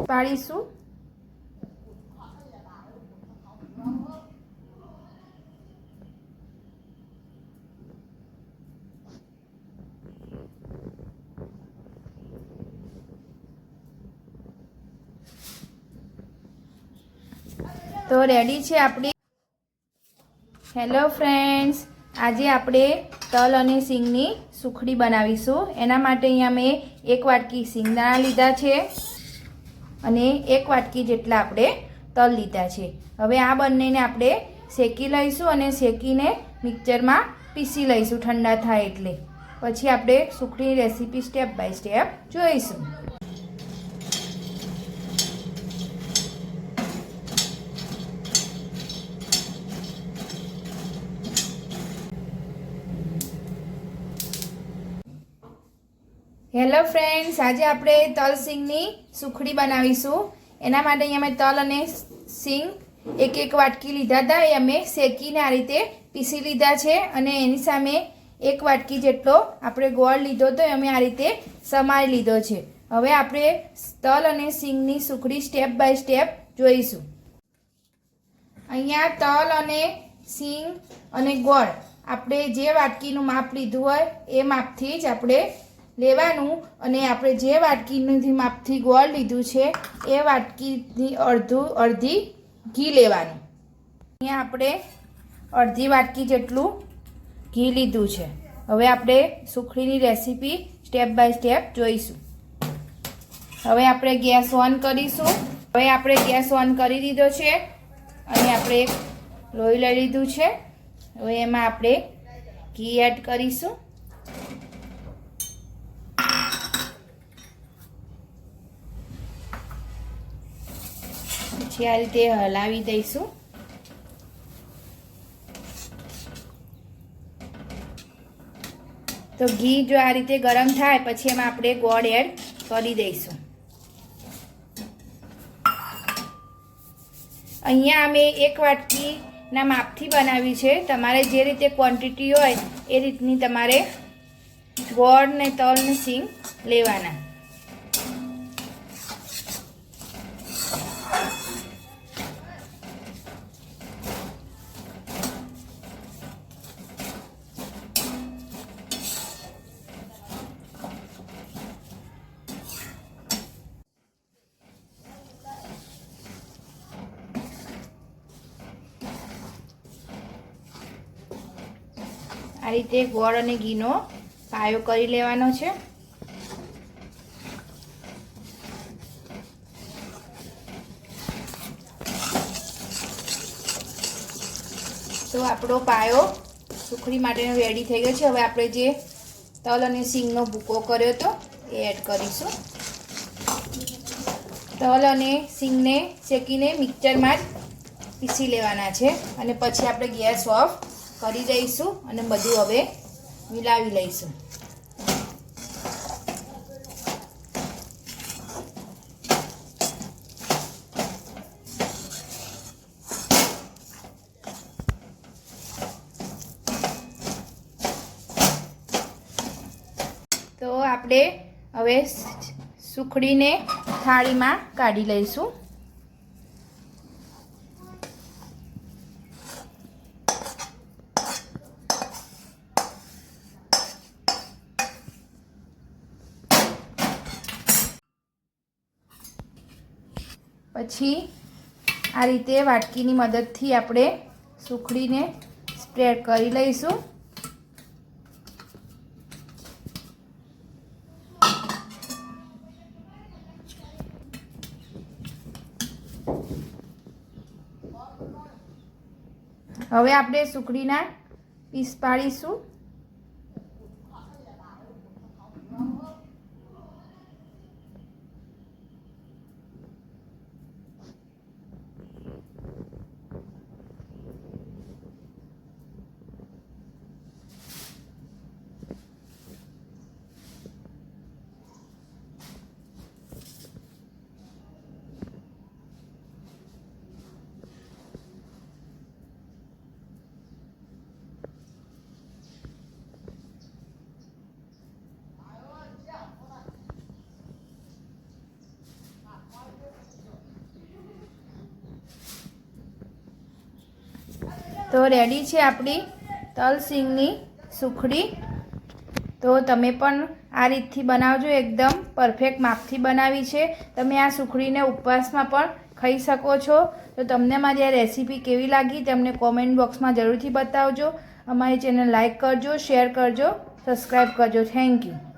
પાડીશું। तो रेडी है अपनी। हेलो फ्रेंड्स, आज आपणे तल अने सींगनी सुखड़ी बनावीशुं। एना माटे अहींया मैं 1 वाटकी सींगदाणा लीधा छे अने 1 वाटकी जेटला आपणे तल लीधा छे। हवे आ बंनेने आपणे शेकी लईशुं अने शेकीने मिक्सचरमां पीसी लईशुं ठंडा थाय एटले। पछी आपणे सुखड़ीनी रेसिपी स्टेप बाय स्टेप जोईशुं। हेलो फ्रेंड्स, आज आपणे तल सींगनी सुखड़ी बनावीशुं। एना माटे अहींया मैं तल अने सींग 1 वाटकी लीधा था। ए अमे शेकीने आ रीते पीसी लीधा छे अने एनी सामे 1 वाटकी जेटलो आपणे गोळ लीधो तो अमे आ रीते समारी लीधो छे। हवे आपणे तल अने सींगनी सुखड़ी स्टेप बाय स्टेप जोईशुं। अहींया तल अने सींग अने गोळ आपणे जे वाटकीनुं माप लीधुं होय ए मापथी ज आपणे लेवानुं अने आपणे जे वाटकीनी मापथी गोळ लीधुं छे ए वाटकीनी अर्धी घी लेवानुं। अहींया आपणे अर्धी वाटकी जेटલું घी लीधुं छे। हवे आपणे सुखड़ीनी रेसिपी स्टेप बाय स्टेप जोईशुं। हवे आपणे गैस ऑन करीशुं। हवे आपणे गैस ऑन करी दीधो छे अने आपणे एक लोही लई लीधुं छे। हवे एमां आपणे घी एड करीशुं। પછી આ રીતે હલાવી દઈશું। તો ઘી જો આ રીતે ગરમ થાય પછી એમાં આપણે ગોળ એડ કરી દઈશું। અહીંયા અમે 1 વાટકીના માપથી બનાવી છે। તમારે જે રીતે ક્વોન્ટિટી હોય એ રીતની તમારે ગોળ ને તલ ને સિંગ લેવાના। आ रीते गोळ अने घीनो पायो करी लेवानो छे। तो आपणो पायो सुखड़ी माटेनो रेडी थई गयो छे। हवे आपणे जे तल अने सींगनो भूको कर्यो तो ए एड करीशुं। तल अने सींगने शेकीने मिक्सचरमां ज पीसी लेवाना छे अने पछी आपणे गैस ऑफ કરી દઈશું અને બધું હવે મિલાવી લઈશું। તો આપણે હવે સુખડીને થાળીમાં કાઢી લઈશું। પછી આ રીતે વાટકીની મદદથી આપણે સુખડીને સ્પ્રેડ કરી લઈશું। હવે આપણે સુખડીના પીસ પાડીશું। તો રેડી છે આપણી તલ સિંગની સુખડી. તો તમે પણ આ રીતથી બનાવજો, એકદમ પરફેક્ટ માપથી બનાવી છે. તમે આ સુખડીને ઉપવાસમાં પણ ખાઈ શકો છો. તો તમને મારી આ રેસીપી કેવી લાગી તમને કોમેન્ટ બોક્સમાં જરૂરથી બતાવજો. અમારી ચેનલ લાઈક કરજો, શેર કરજો, સબસ્ક્રાઈબ કરજો. Thank you.